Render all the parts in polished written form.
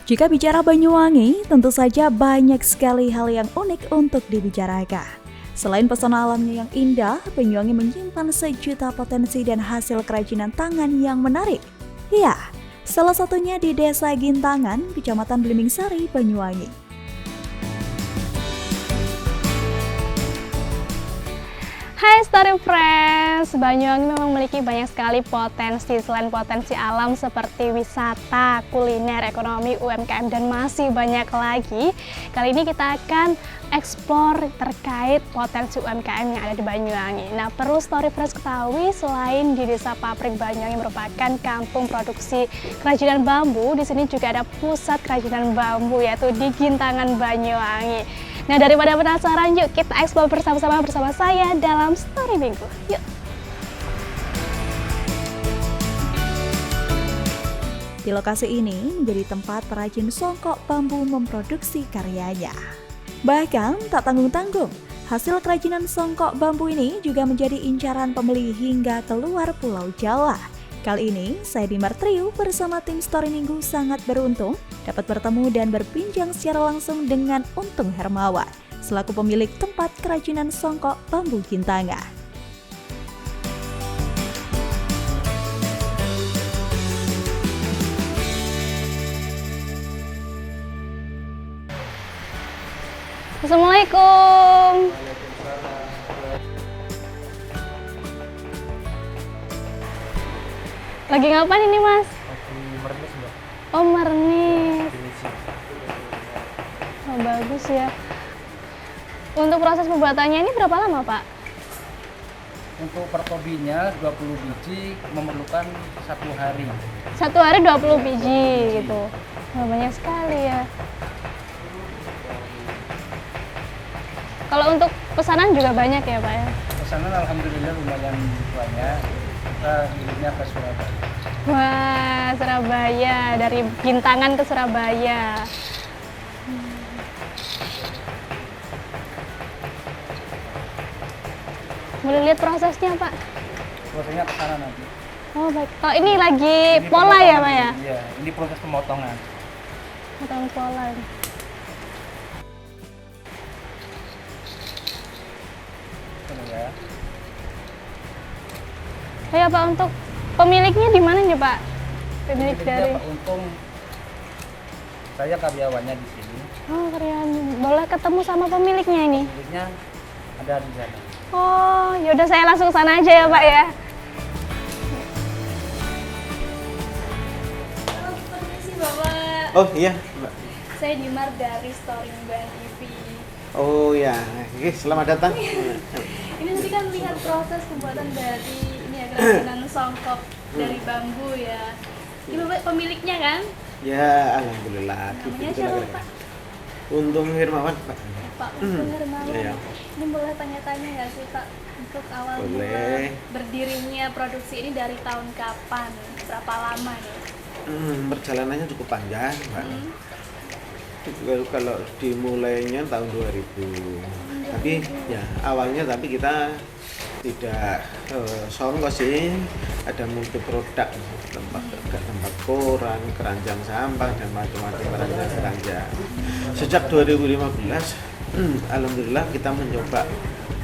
Jika bicara Banyuwangi, tentu saja banyak sekali hal yang unik untuk dibicarakan. Selain pesona alamnya yang indah, Banyuwangi menyimpan sejuta potensi dan hasil kerajinan tangan yang menarik. Ya, salah satunya di Desa Gintangan, Kecamatan Belimbing-Sari, Banyuwangi. Hai Story Friends, Banyuwangi memang memiliki banyak sekali potensi. Selain potensi alam seperti wisata, kuliner, ekonomi, UMKM, dan masih banyak lagi. Kali ini kita akan eksplor terkait potensi UMKM yang ada di Banyuwangi. Nah, perlu Story Friends ketahui, selain di Desa Pabrik Banyuwangi merupakan kampung produksi kerajinan bambu, di sini juga ada pusat kerajinan bambu, yaitu di Gintangan, Banyuwangi. Nah, daripada penasaran, yuk kita eksplor bersama-sama bersama saya dalam Story Minggu. Yuk! Di lokasi ini menjadi tempat perajin songkok bambu memproduksi karyanya. Bahkan tak tanggung-tanggung, hasil kerajinan songkok bambu ini juga menjadi incaran pembeli hingga keluar Pulau Jawa. Kali ini, saya di Martrio bersama tim Story Minggu sangat beruntung dapat bertemu dan berbincang secara langsung dengan Untung Hermawan, selaku pemilik tempat kerajinan songkok bambu Gintangan. Assalamualaikum. Lagi ngapain ini, Mas? Lagi mernis, Mbak. Oh, mernis. Finishing. Oh, bagus ya. Untuk proses pembuatannya ini berapa lama, Pak? Untuk per kopinya 20 biji memerlukan 1 hari. 1 hari 20 biji gitu. Wah, banyak sekali ya. Kalau untuk pesanan juga banyak ya, Pak ya? Pesanan alhamdulillah lumayan banyak. Kita kirimnya ke Surabaya. Wah, Surabaya, dari Gintangan ke Surabaya. Boleh lihat prosesnya, Pak? Prosesnya ke sana nanti. Oh, baik. Oh, ini lagi Ini pola ya, pemotongan Pak ya? ini. Iya, ini proses pemotongan. Potong pola. Ini ya. Oh ya, Pak, untuk pemiliknya di mana nih, Pak? Pemilik Pemiliknya dari... Pak Untung. Saya karyawannya di sini. Oh, keren. Boleh ketemu sama pemiliknya ini? Pemiliknya ada di sana. Oh, yaudah saya langsung sana aja ya, Pak ya. Halo, permisi Bapak. Oh iya, Mbak. Saya Dimar dari Story Bang TV. Oh ya, oke, selamat datang. Ini nanti kan lihat proses pembuatan dari ini ya, kerajinan songkok dari bambu ya. Ini Bapak pemiliknya kan? Ya, alhamdulillah. Namanya siapa, Pak? Untung Hermawan, Pak. Pak Untung Hermawan. Iya. Ini boleh tanya-tanya nggak sih, Pak, untuk awal mula Boleh. berdirinya produksi ini dari tahun kapan? Berapa lama nih? Perjalanannya cukup panjang, Pak. Kalau dimulainya tahun 2000. Tapi ya awalnya kita tidak songkok sih, ada multi produk, tempat koran, keranjang sampah dan macam-macam keranjang. Sejak 2015, alhamdulillah kita mencoba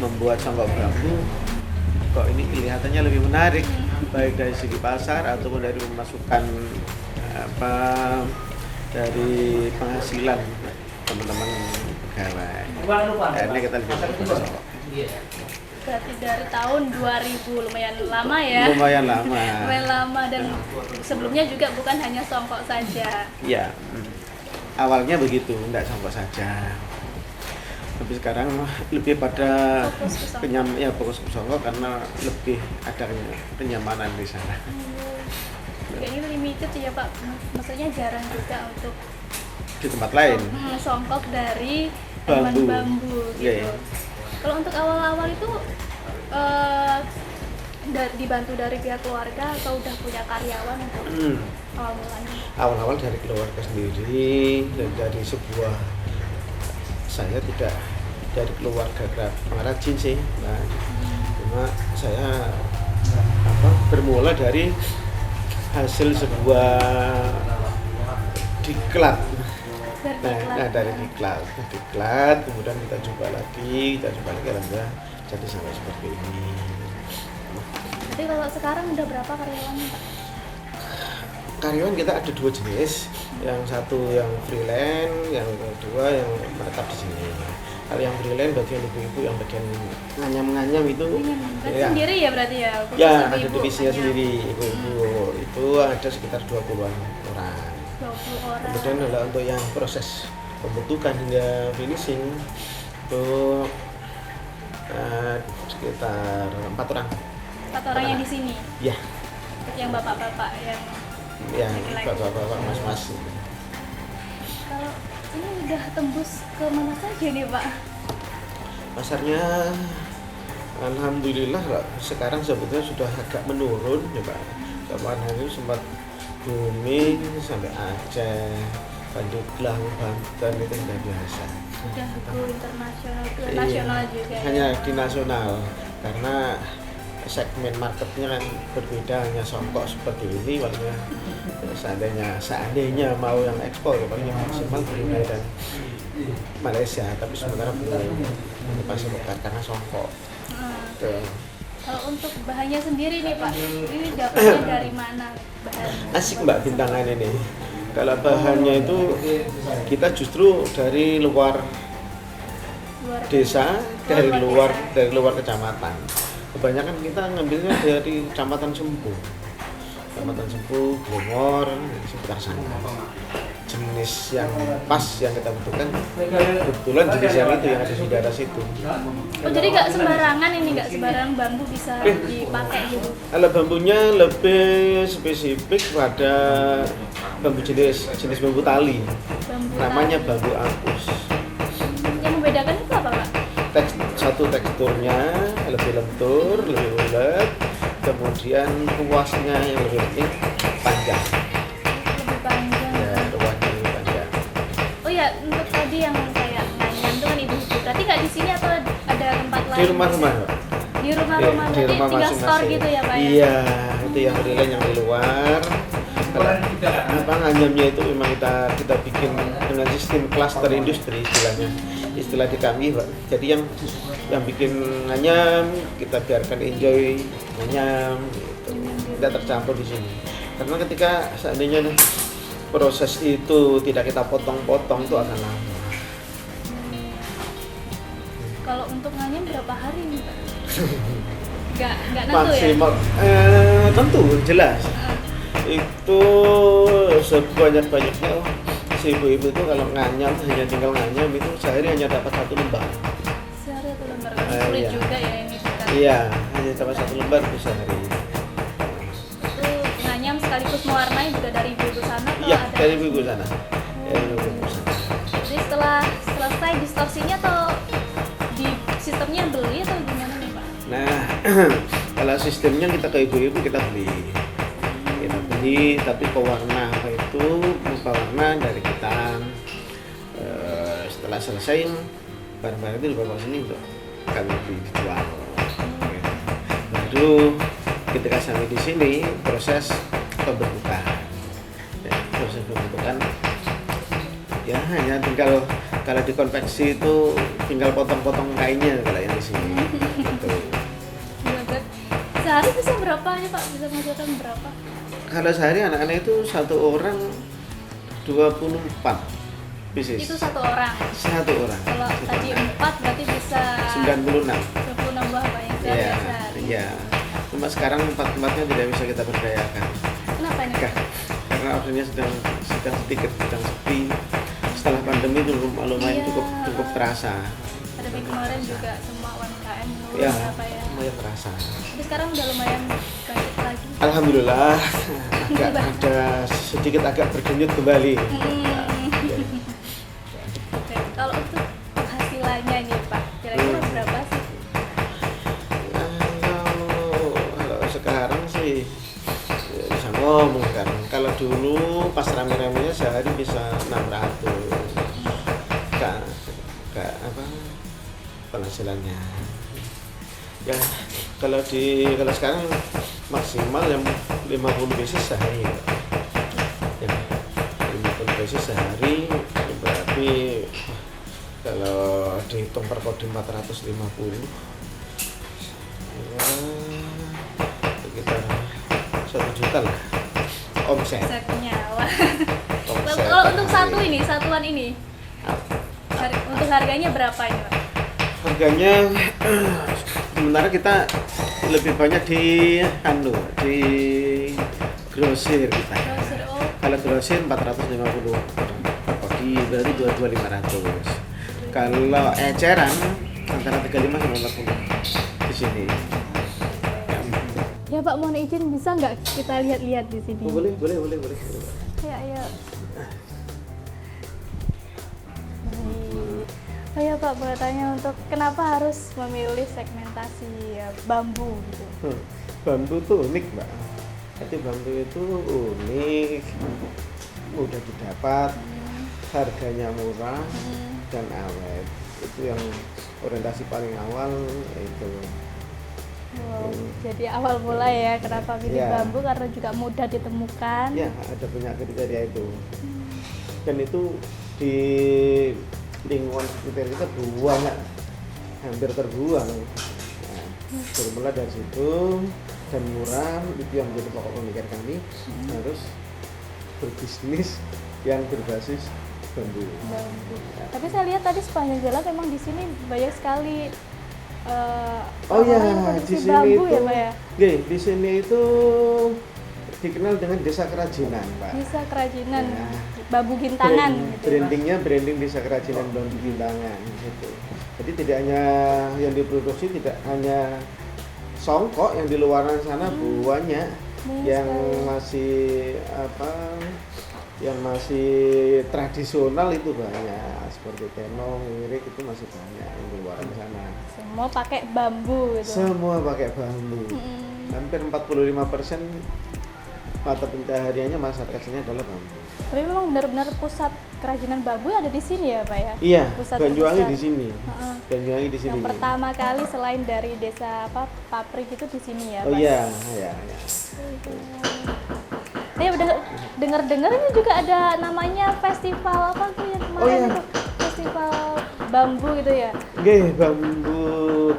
membuat songkok bambu. Kok ini kelihatannya lebih menarik, baik dari segi pasar ataupun dari pemasukan dari penghasilan teman-teman pegawai. Akhirnya kita lebih fokus ke songkok. Berarti dari tahun 2000, lumayan lama ya? Lumayan lama. Lumayan lama, dan sebelumnya juga bukan hanya songkok saja. Ya, awalnya begitu, enggak songkok saja. Tapi sekarang lebih pada Fokus ke songkok. fokus ke songkok karena lebih ada kenyamanan di sana. Kayaknya limited ya, Pak. Maksudnya jarang juga untuk Di tempat lain. songkok dari Bambu. bambu gitu. Iya, iya. Kalau untuk awal-awal itu dibantu dari pihak keluarga atau udah punya karyawan untuk awal mulanya? Awal-awal dari keluarga sendiri dan dari sebuah, saya tidak dari keluarga pengrajin sih, nah, cuma saya bermula dari hasil sebuah diklat. Dari Dari diklat, kemudian kita coba lagi alhamdulillah jadi sampai seperti ini. Jadi kalau sekarang udah berapa karyawannya Pak? Karyawan kita ada 2 jenis, yang satu yang freelance, yang kedua yang menetap di sini. Kalau yang freelance bagian ibu-ibu yang bagian nganyam itu Sendiri ya berarti ya? Ya, ada divisinya sendiri ibu-ibu. Itu ada sekitar 20-an orang. 20 orang. Kemudian kalau untuk yang proses pembentukan hingga finishing itu sekitar 4 orang. 4 orang yang di sini? Ya, Yang bapak-bapak yang bapak-bapak mas-mas. Kalau ini udah tembus ke mana saja nih Pak? Pasarnya alhamdulillah sekarang sebetulnya sudah agak menurun ya Pak. Kemarin hari sempat booming sampai Aceh, Pandeglang, Banten itu sudah biasa. Udah go internasional ke nasional juga. Hanya di nasional karena segmen marketnya kan berbeda, hanya Songkok seperti ini warnanya seandainya mau yang ekspor ya paling maksimal Brunei dan Malaysia, tapi sementara belum pasti bukan karena Songkok. Kalau untuk bahannya sendiri nih Pak, ini dapatnya dari mana bahannya? Asik Mbak bintangan ini. Kalau bahannya itu kita justru dari luar desa, dari luar kecamatan. Kebanyakan kita ngambilnya dari Kecamatan Sempu, Glomor, sekitar sana. Jenis yang pas yang kita butuhkan kebetulan jenis yang itu yang ada di daerah situ. Oh jadi nggak sembarangan ini, nggak sembarang bambu bisa dipakai gitu? Kalau bambunya lebih spesifik pada bambu jenis bambu tali. Namanya bambu apus. Yang membedakan itu apa Pak? Satu teksturnya lebih lentur, lebih bulat, kemudian ruasnya yang lebih panjang. Lebih panjang. Ya, ruasnya lebih panjang. Oh ya, untuk tadi yang kayak nganyam itu kan ibu-ibu. Berarti nggak di sini atau ada tempat lain? Di rumah-rumah, Pak. Di rumah-rumah. Di Berarti rumah tinggal masing-masing. store gitu ya Pak ya? Iya, itu yang freelance yang di luar. Nganyamnya itu memang kita bikin dengan sistem klaster industri istilah di kami Pak. Jadi yang bikin nganyam kita biarkan enjoy nganyam gitu. Tidak tercampur di sini. Karena ketika seandainya proses itu tidak kita potong-potong itu akan lama. Kalau untuk nganyam berapa hari nih Pak? Nggak nentu ya? Maksimal tentu jelas. Itu sebanyak-banyaknya si ibu-ibu itu kalau nganyam hanya tinggal nganyam itu sehari hanya dapat 1 lembar. Sehari 1 lembar kan sulit Iya. juga ya ini kita. Iya, hanya dapat 1 lembar per sehari. Itu nganyam sekaligus mewarnai juga dari ibu-ibu sana atau Iya, ada? dari ibu sana. Dari ibu sana. Jadi setelah selesai distorsinya atau di sistemnya beli atau gimana nih Pak? Nah, kalau sistemnya kita ke ibu-ibu kita beli. Tapi pewarna warna dari kita. Setelah selesai barang-barang itu dibawa sini untuk akan dijual. Baru ketika sampai di sini proses pembentukan. Proses pembentukan ya hanya tinggal kalau dikonveksi itu tinggal potong-potong kainnya kalau yang di sini. Gitu. Sehari bisa berapa ya Pak? Bisa menghasilkan berapa? Kalau sehari anak-anak itu satu orang 24 pieces. Itu satu orang. Satu orang. Kalau tadi 4 berarti bisa 96. 96 buah Pak yang Iya, sehari. iya. Cuma sekarang tempat-tempatnya tidak bisa kita berdayakan. Kenapa ini? Karena ordernya sedang sedikit, sedang sepi. Setelah pandemi itu lumayan Iya. cukup terasa. Ada kemarin juga semua UMKM menurun Ya, apa ya? lumayan terasa. Tapi sekarang udah lumayan bangkit lagi. Alhamdulillah, ada sedikit agak berdenyut kembali. Ya. Oke, kalau untuk penghasilannya nih Pak, kira-kira berapa sih? Kalau sekarang sih ya bisa ngomong kan. Kalau dulu pas rame-ramenya sehari bisa 600. Gak apa penghasilannya. Ya kalau sekarang maksimal yang 50 pieces sehari. Ya, 50 dosis sehari berarti kalau dihitung per kode 450 ya sekitar 1 juta lah omset. Setnya, wah. Omset. Kalau untuk satuan ini, untuk harganya berapa ini, Pak? Harganya sementara kita lebih banyak di grosir kita. Grosir, oh. Kalau grosir 450 per kodi berarti 22.500. Kalau eceran antara 35 sampai 40 di sini. Ya Pak, mohon izin bisa nggak kita lihat-lihat di sini? Oh, boleh. Ya, ayo. Oh ya Pak, boleh tanya untuk kenapa harus memilih segmentasi bambu gitu? Bambu tuh unik, Mbak. Jadi bambu itu unik, mudah didapat, harganya murah dan awet. Itu yang orientasi paling awal itu. Wow, jadi awal mula ya kenapa pilih Ya. bambu karena juga mudah ditemukan. Ya, ada banyak kriteria itu. Dan itu di lingkungan sekitar kita banyak, hampir terbuang. Nah, bermula dari situ dan murah itu yang menjadi pokok pemikir kami, harus berbisnis yang berbasis bambu. Bambu. Tapi saya lihat tadi sepanjang jalan memang di sini banyak sekali Oh ya, orang yang di produksi sini bambu itu, ya Pak ya. di sini itu dikenal dengan desa kerajinan, Pak. Bisa kerajinan Ya. bambu gintangan gitu. Pak. Brandingnya branding desa kerajinan bambu gintangan gitu. Jadi tidak hanya yang diproduksi, tidak hanya songkok yang di luar sana banyak yang masih yang masih tradisional itu banyak, seperti tenong, wirik itu masih banyak yang di luar sana. Semua pakai bambu gitu. Semua pakai bambu. Hampir 45% mata pencahariannya masyarakat sini adalah bambu. Tapi memang benar-benar pusat kerajinan bambu ada di sini ya Pak ya? Iya, Pusat Banyuwangi pusat. di sini. Banyuwangi di sini. Yang pertama kali selain dari desa pabrik itu di sini ya Oh Pak? iya. Saya udah dengar-dengar ini juga ada namanya festival apa tuh yang kemarin Oh, iya. itu festival bambu gitu ya? Oke, bambu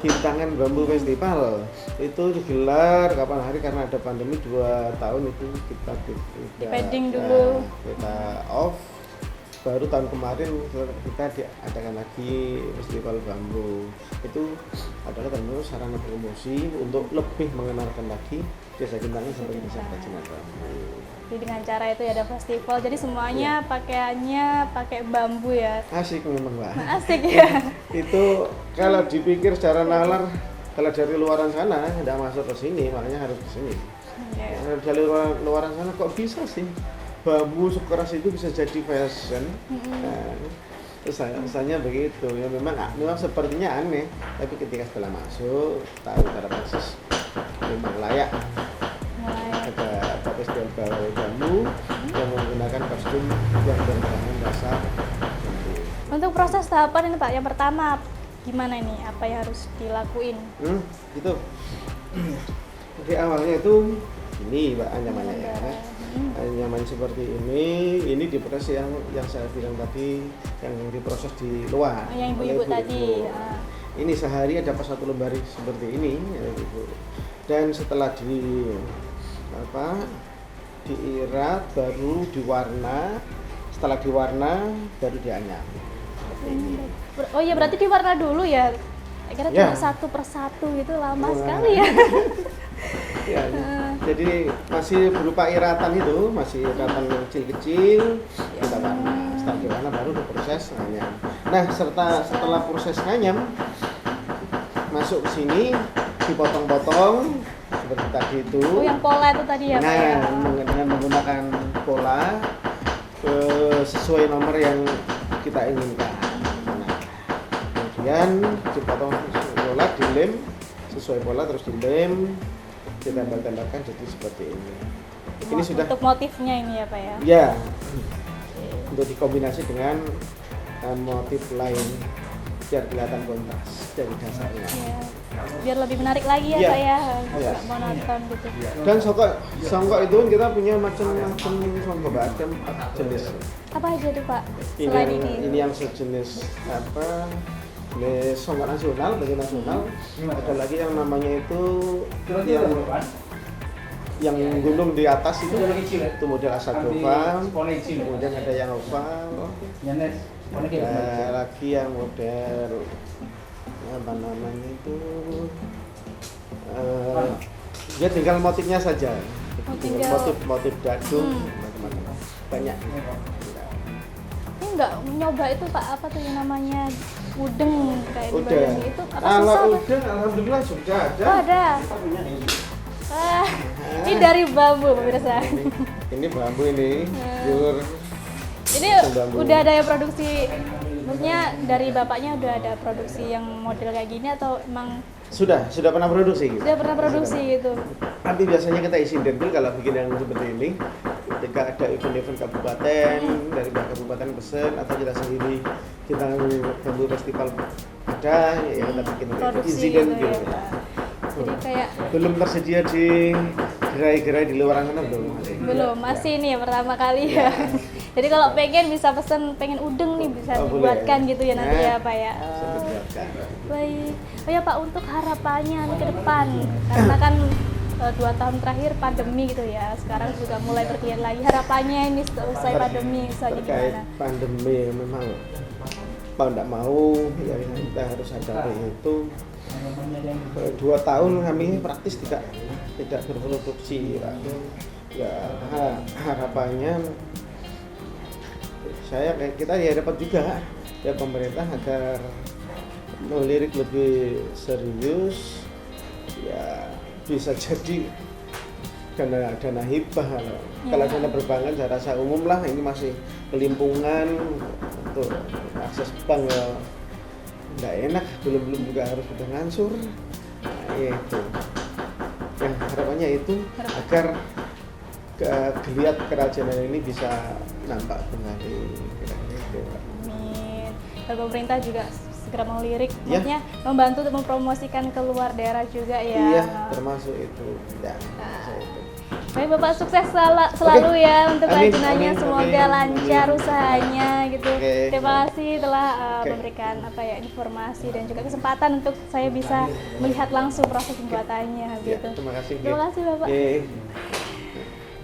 gintangan bambu festival itu digelar kapan hari karena ada pandemi 2 tahun itu kita Di-pending dulu. kita off. Baru tahun kemarin kita diadakan lagi festival bambu. Itu adalah tentu sarana promosi untuk lebih mengenalkan lagi desa Gintangan sebagai desa kerajinan bambu. Jadi dengan cara itu ya ada festival, jadi semuanya pakaiannya pakai bambu ya. Asik memang, Mbak. Asik ya. Itu kalau dipikir secara nalar, kalau dari luaran sana tidak masuk ke sini, makanya harus ke sini. Iya. Kalau dari luaran sana kok bisa sih bambu sekeras itu bisa jadi fashion? Nah, terus rasanya begitu ya, memang sepertinya aneh, tapi ketika setelah masuk tahu cara persis memang layak. Ada festival bambu yang menggunakan kostum yang berbahan dasar bambu. Untuk proses tahapan ini Pak, yang pertama gimana ini? Apa yang harus dilakuin? Gitu. Jadi awalnya itu ini Mbak anyamannya ya. Anyaman seperti ini diproses yang saya bilang tadi, yang diproses di luar. Yang ibu-ibu oleh tadi. Ini sehari dapat 1 lembar seperti ini, ya, Ibu. Dan setelah diirat baru diwarna, setelah diwarna baru dianyam. Seperti ini. Oh iya, berarti diwarna dulu ya? Kira Ya. cuma satu persatu gitu, lama Wah. sekali ya. Ya, jadi masih berupa iratan itu, masih iratan yang kecil-kecil, kita warna. Setelah diwarna baru diproses nganyam. Nah, setelah proses nganyam, masuk ke sini, dipotong-potong seperti tadi itu. Oh, yang pola itu tadi ya Pak ya? Dengan menggunakan pola sesuai nomor yang kita inginkan. Nah, kemudian dipotong pola, dilem sesuai pola, terus dilem, ditambah-tambahkan jadi seperti ini. Ini sudah Untuk motifnya ini ya Pak ya? ya untuk dikombinasi dengan motif lain biar kelihatan kontras dari dasarnya. Iya. biar lebih menarik lagi ya Iya. Pak ya, Iya. nggak monoton gitu. Dan songkok itu kita punya macam-macam songkok, Mbak. Ada 4 jenis. Apa aja tuh Pak? Ini Selain yang, ini. yang sejenis apa? Jenis songkok nasional, bagi nasional. Ada lagi yang namanya itu yang gunung di atas itu model Asagova. Kemudian ada yang oval. Ada lagi yang model apa namanya itu dia tinggal motifnya saja. tinggal- Motif dadung macam-macam banyak. Ini nggak nyoba itu Pak, apa tuh yang namanya udeng kayak di Udah. Banyuwangi itu apa Kalau susah Pak? udah alhamdulillah sudah ada. Oh ada. Kita punya ini. Ah, ini dari bambu pemirsa. Ini bambu ini pure. Ini Bambu. udah ada yang produksi, maksudnya dari bapaknya udah ada produksi yang model kayak gini atau emang Sudah pernah produksi gitu. udah pernah produksi gitu? Tapi biasanya kita isinden dulu kalau bikin yang seperti ini ketika ada event-event kabupaten dari pihak kabupaten pesen atau kita sendiri kita bambu festival ada ya kita bikin Produksi insiden gitu ya gitu. Pak. Jadi kayak Belum tersedia di gerai-gerai di luar sana belum. belum, masih ini ya pertama kali ya. Jadi kalau pengen bisa pesen, pengen udeng nih bisa Oh, boleh. dibuatkan gitu ya nanti Nah, ya Pak ya. Bisa Oh, dibuatkan. baik. Oh ya Pak, untuk harapannya nih ke depan, karena kan 2 tahun terakhir pandemi gitu ya, sekarang juga mulai bergeliat lagi. Harapannya ini selesai pandemi, misalnya Terkait gimana? pandemi memang mau tidak mau ya kita harus sadari itu 2 tahun kami praktis tidak berproduksi Pak. Ya harapannya kita ya dapat juga ya pemerintah agar melirik lebih serius ya bisa jadi dana hibah kalau dana perbankan saya rasa umum lah ini masih kelimpungan untuk akses bank ya nggak enak belum juga harus sudah ngansur nah, itu yang harapannya itu agar geliat kerajinan ini bisa nampak kembali kira-kira itu, Pak. Amin. Dan pemerintah juga segera melirik, Ya. maksudnya membantu untuk mempromosikan ke luar daerah juga ya. Iya termasuk itu ya Nah. termasuk itu. Baik Bapak, sukses selalu ya untuk Amin, kerajinannya, amin, semoga amin, lancar amin. usahanya gitu. Oke. Terima kasih telah Oke. memberikan informasi dan juga kesempatan untuk saya bisa melihat langsung proses pembuatannya Ya, gitu. terima kasih. Terima kasih Bapak. Oke.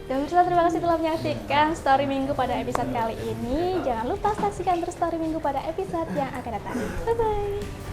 Dan pemirsa, terima kasih telah menyaksikan Story Minggu pada episode kali ini. Jangan lupa saksikan terus Story Minggu pada episode yang akan datang. Bye bye.